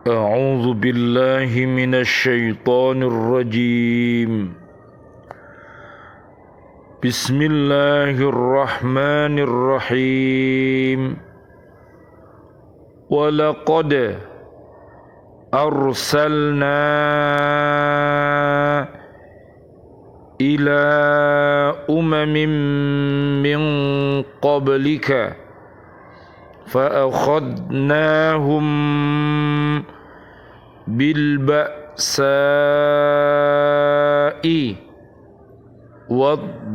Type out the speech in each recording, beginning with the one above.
أعوذ بالله من الشيطان الرجيم بسم الله الرحمن الرحيم ولقد أرسلنا إلى أمم من قبلك فأخذناهم بالبأساء والضراء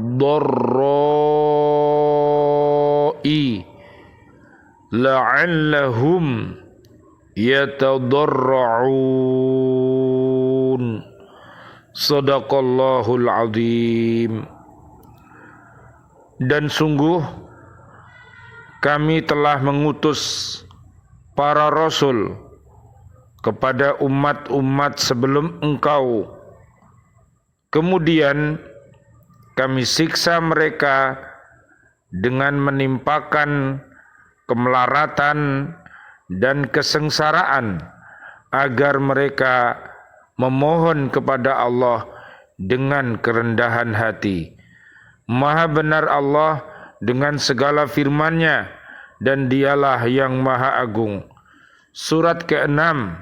لعلهم يتضرعون Sadaqallahul azim. Dan sungguh kami telah mengutus para rasul kepada umat-umat sebelum engkau. Kemudian kami siksa mereka dengan menimpakan kemelaratan dan kesengsaraan agar mereka memohon kepada Allah dengan kerendahan hati. Maha benar Allah dengan segala firman-Nya dan Dialah yang Maha Agung. Surat ke-6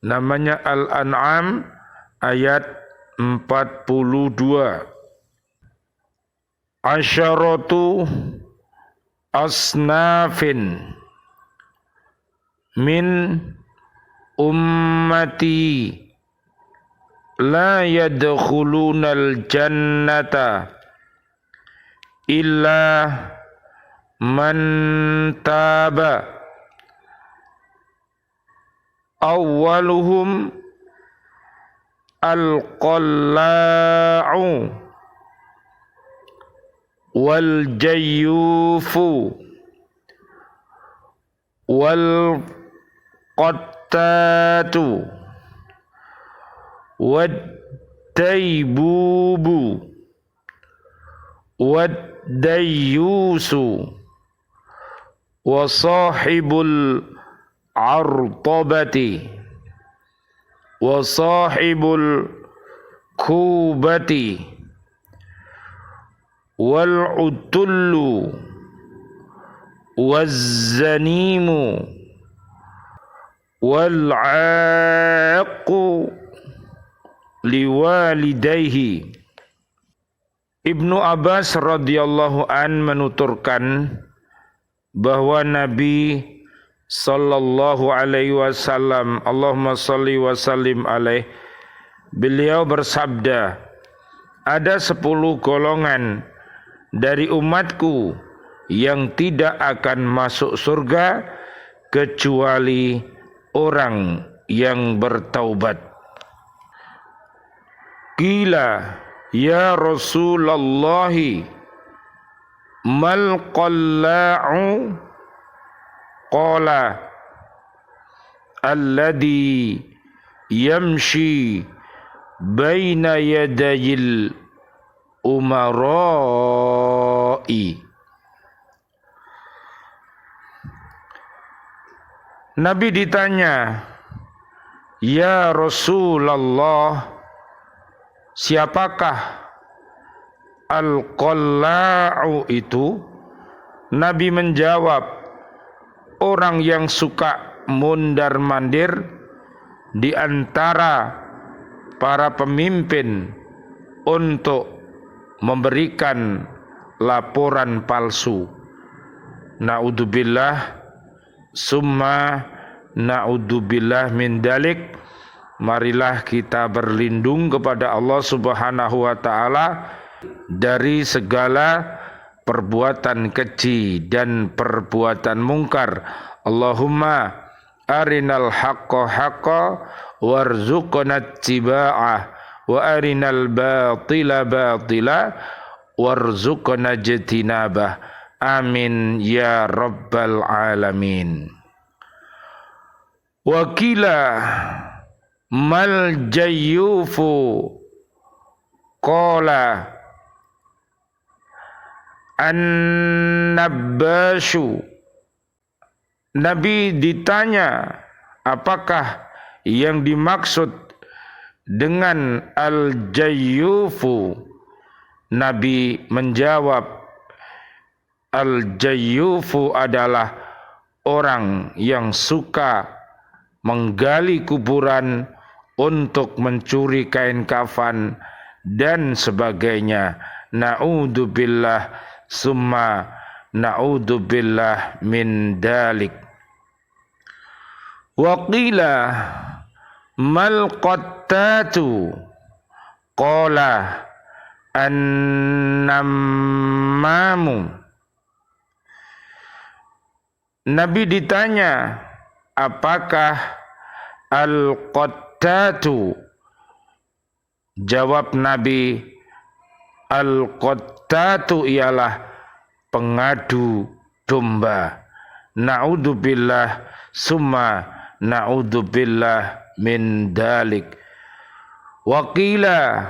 namanya Al-An'am ayat 42. Asyaratu asnafin min ummati la yadkhulunal jannata illa man taba awwaluhum al-qalla'u wal jayyufu wal qattatu wad-daybubu wad-dayyusu wa sahibul artabati wa sahibul kubati wal utullu waz-zanimu wal 'aqu liwalidayhi. Ibnu Abbas radhiyallahu an menuturkan bahwa Nabi sallallahu alaihi wasallam, Allahumma shalli wa sallim alaih, beliau bersabda, ada 10 golongan dari umatku yang tidak akan masuk surga kecuali orang yang bertaubat. Qila ya Rasulullah mal qalla'u qala alladhi yamshi baina yadayil umara'i. Nabi ditanya, ya Rasulullah, siapakah al-qalla'u itu? Nabi menjawab, orang yang suka mondar-mandir di antara para pemimpin untuk memberikan laporan palsu. Na'udzubillah summa na'udzubillah min dalik. Marilah kita berlindung kepada Allah Subhanahu wa taala dari segala perbuatan keji dan perbuatan mungkar. Allahumma arinal haqqa haqqa warzuqna ittiba'ah wa arinal batila batila warzuqna ijtinabah. Amin ya rabbal alamin. Wakila mal jayyufu qala an-nabbashu. Nabi ditanya, apakah yang dimaksud dengan al-jayyufu, Nabi menjawab, al-jayyufu adalah orang yang suka menggali kuburan untuk mencuri kain kafan dan sebagainya. Na'udzubillah summa na'udzubillah min dalik. Wa qila mal qattatu qala an-nammamu. Nabi ditanya, apakah al-qattatu? Jawab Nabi, al-qattatu ialah pengadu domba. Na'udzubillah summa na'udzubillah min dalik. Wa qila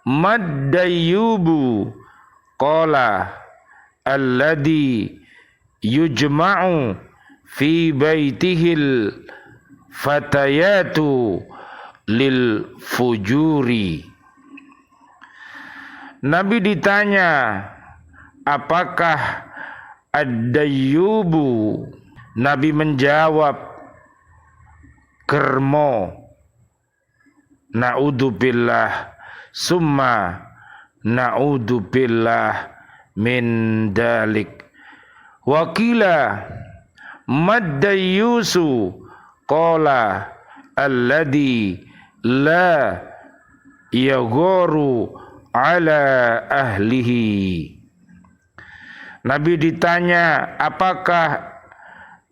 mad-dayyubu qala alladhi yujma'u fi baitihil fatayatu lil fujuri. Nabi ditanya, apakah ad-dayyubu? Nabi menjawab, kermo. Na'udzubillah summa na'udzubillah min dalik. Wa qila mad-dayyusu qala alladhi la yagharu ala ahlihi. Nabi ditanya, apakah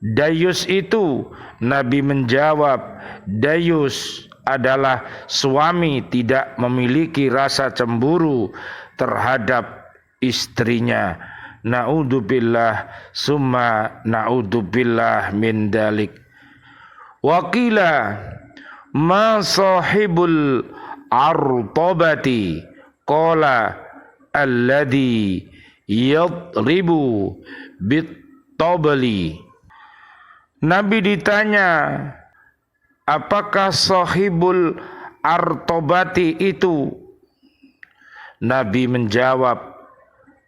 dayus itu? Nabi menjawab, dayus adalah suami tidak memiliki rasa cemburu terhadap istrinya. Na'udzubillah summa na'udzubillah min dalik. Wa qila ma sahibul artabati qala alladhi yadribu bit-tabli. Nabi ditanya, apakah sahibul artabati itu? Nabi menjawab,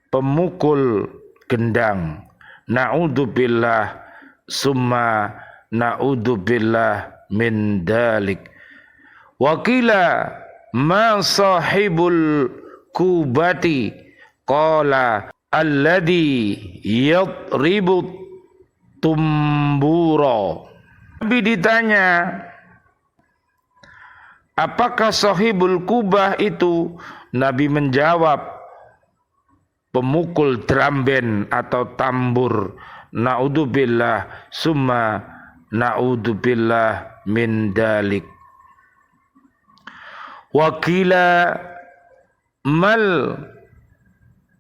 pemukul gendang. Na'udzubillah summa na'udzubillah min dalik. Wa qila ma sahibul kubati qala alladhi yadribu tumbura. Nabi ditanya, apakah sahibul kubah itu? Nabi menjawab, pemukul drum band atau tambur. Na'udzubillah summa na'udzubillah min dalik. Wa qila mal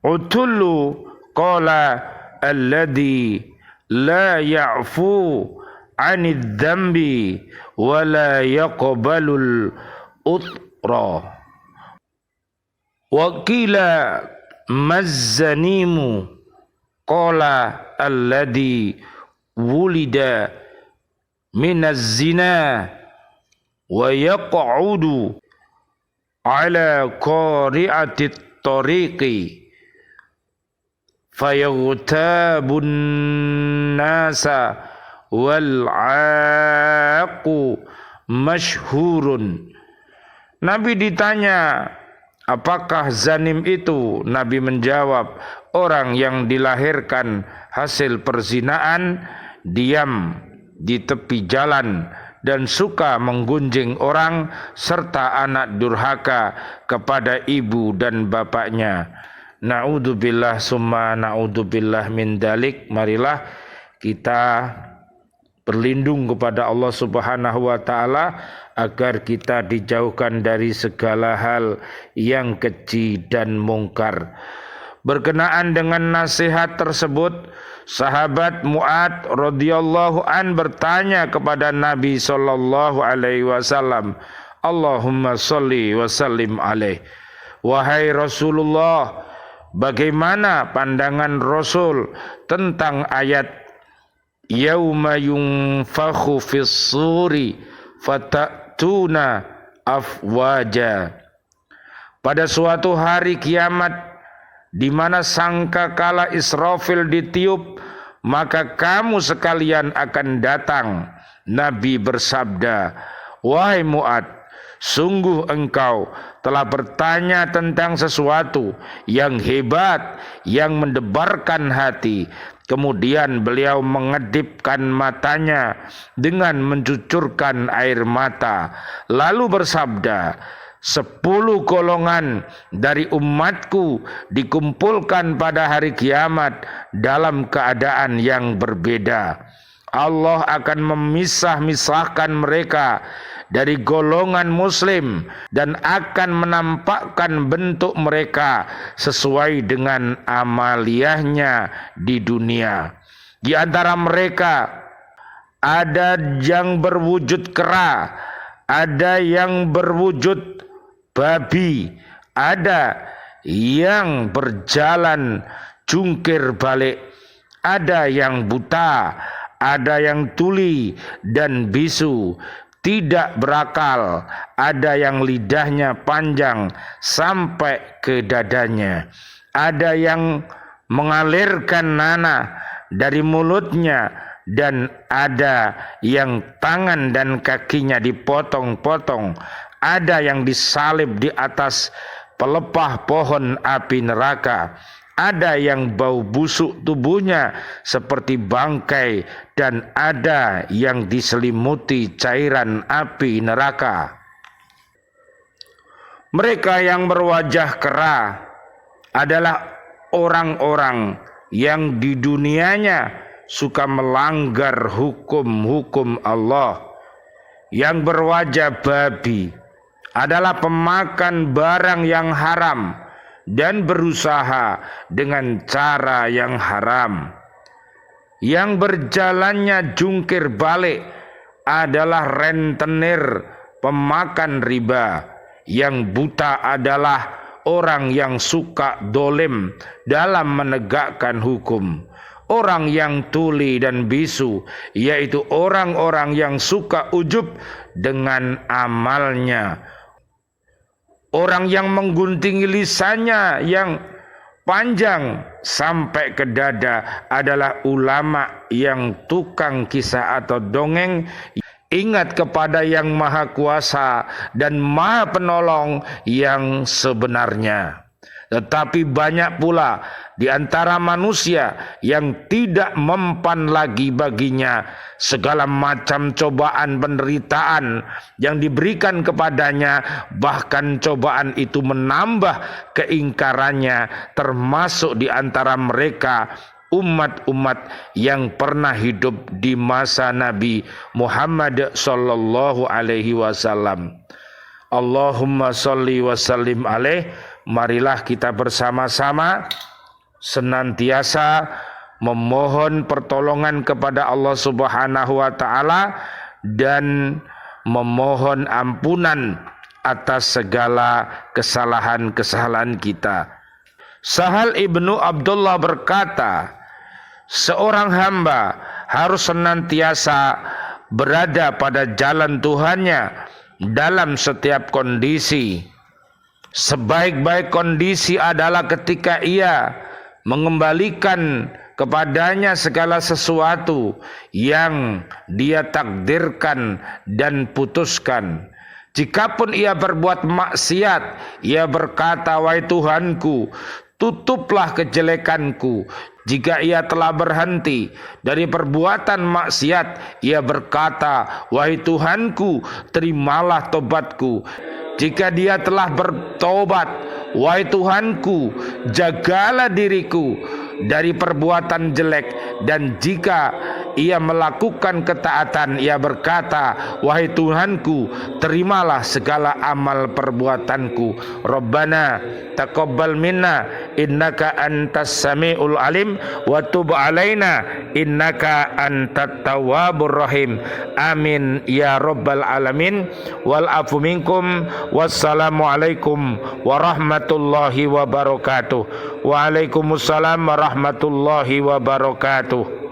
utullu qala alladhi la ya'fu 'anid dhanbi wa la yaqbalul utra. Wa qila mazzanimu qala alladhi wulida minaz zina wa yaq'udu ala qari'atit tariqi fayaghtabun nasa wal 'aqu masyhurun. Nabi ditanya, apakah zanim itu? Nabi menjawab, orang yang dilahirkan hasil perzinaan, diam di tepi jalan dan suka menggunjing orang, serta anak durhaka kepada ibu dan bapaknya. Na'udzubillah summa na'udzubillah min dalik. Marilah kita berlindung kepada Allah Subhanahu wa taala agar kita dijauhkan dari segala hal yang keji dan mungkar. Berkenaan dengan nasihat tersebut, sahabat Mu'ad radhiyallahu an bertanya kepada Nabi sallallahu alaihi wasallam, Allahumma sholli wa sallim alaihi. Wahai Rasulullah, bagaimana pandangan Rasul tentang ayat yauma yunfakhu fis suri fatatuna afwaja. Pada suatu hari kiamat di mana sangkakala Israfil ditiup, maka kamu sekalian akan datang. Nabi bersabda, wahai Mu'ad, sungguh engkau telah bertanya tentang sesuatu yang hebat, yang mendebarkan hati. Kemudian beliau mengedipkan matanya dengan mencucurkan air mata, lalu bersabda, 10 golongan dari umatku dikumpulkan pada hari kiamat dalam keadaan yang berbeda. Allah akan memisah-misahkan mereka dari golongan muslim dan akan menampakkan bentuk mereka sesuai dengan amaliyahnya di dunia. Di antara mereka ada yang berwujud kera, ada yang berwujud babi, ada yang berjalan jungkir balik, ada yang buta, ada yang tuli dan bisu, tidak berakal, ada yang lidahnya panjang sampai ke dadanya, ada yang mengalirkan nanah dari mulutnya, dan ada yang tangan dan kakinya dipotong-potong, ada yang disalib di atas pelepah pohon api neraka, ada yang bau busuk tubuhnya seperti bangkai, dan ada yang diselimuti cairan api neraka. Mereka yang berwajah kera adalah orang-orang yang di dunianya suka melanggar hukum-hukum Allah. Yang berwajah babi adalah pemakan barang yang haram dan berusaha dengan cara yang haram. Yang berjalannya jungkir balik adalah rentenir, pemakan riba. Yang buta adalah orang yang suka dolim dalam menegakkan hukum. Orang yang tuli dan bisu yaitu orang-orang yang suka ujub dengan amalnya. Orang yang menggunting lisannya yang panjang sampai ke dada adalah ulama yang tukang kisah atau dongeng. Ingat kepada yang maha kuasa dan maha penolong yang sebenarnya. Tetapi banyak pula di antara manusia yang tidak mempan lagi baginya segala macam cobaan penderitaan yang diberikan kepadanya, bahkan cobaan itu menambah keingkarannya, termasuk di antara mereka umat-umat yang pernah hidup di masa Nabi Muhammad sallallahu alaihi wasallam. Allahumma sholli wa sallim alaih. Marilah kita bersama-sama senantiasa memohon pertolongan kepada Allah Subhanahu wa taala dan memohon ampunan atas segala kesalahan-kesalahan kita. Sahal ibnu Abdullah berkata, seorang hamba harus senantiasa berada pada jalan Tuhannya dalam setiap kondisi. Sebaik-baik kondisi adalah ketika ia mengembalikan kepadanya segala sesuatu yang dia takdirkan dan putuskan. Jikapun ia berbuat maksiat, ia berkata, wahai Tuhanku, tutuplah kejelekanku. Jika ia telah berhenti dari perbuatan maksiat, ia berkata, wahai Tuhanku, terimalah tobatku. Jika dia telah bertobat, wahai Tuhanku, jagalah diriku dari perbuatan jelek. Dan jika ia melakukan ketaatan, ia berkata, wahai Tuhanku, terimalah segala amal perbuatanku. Rabbana taqabbal minna innaka antas samiul alim wa tub alaina innaka antat tawwabur rahim. Amin ya rabbal alamin. Wal afu minkum. Wassalamu alaikum warahmatullahi wabarakatuh. Waalaikumsalam warahmatullahi wabarakatuh.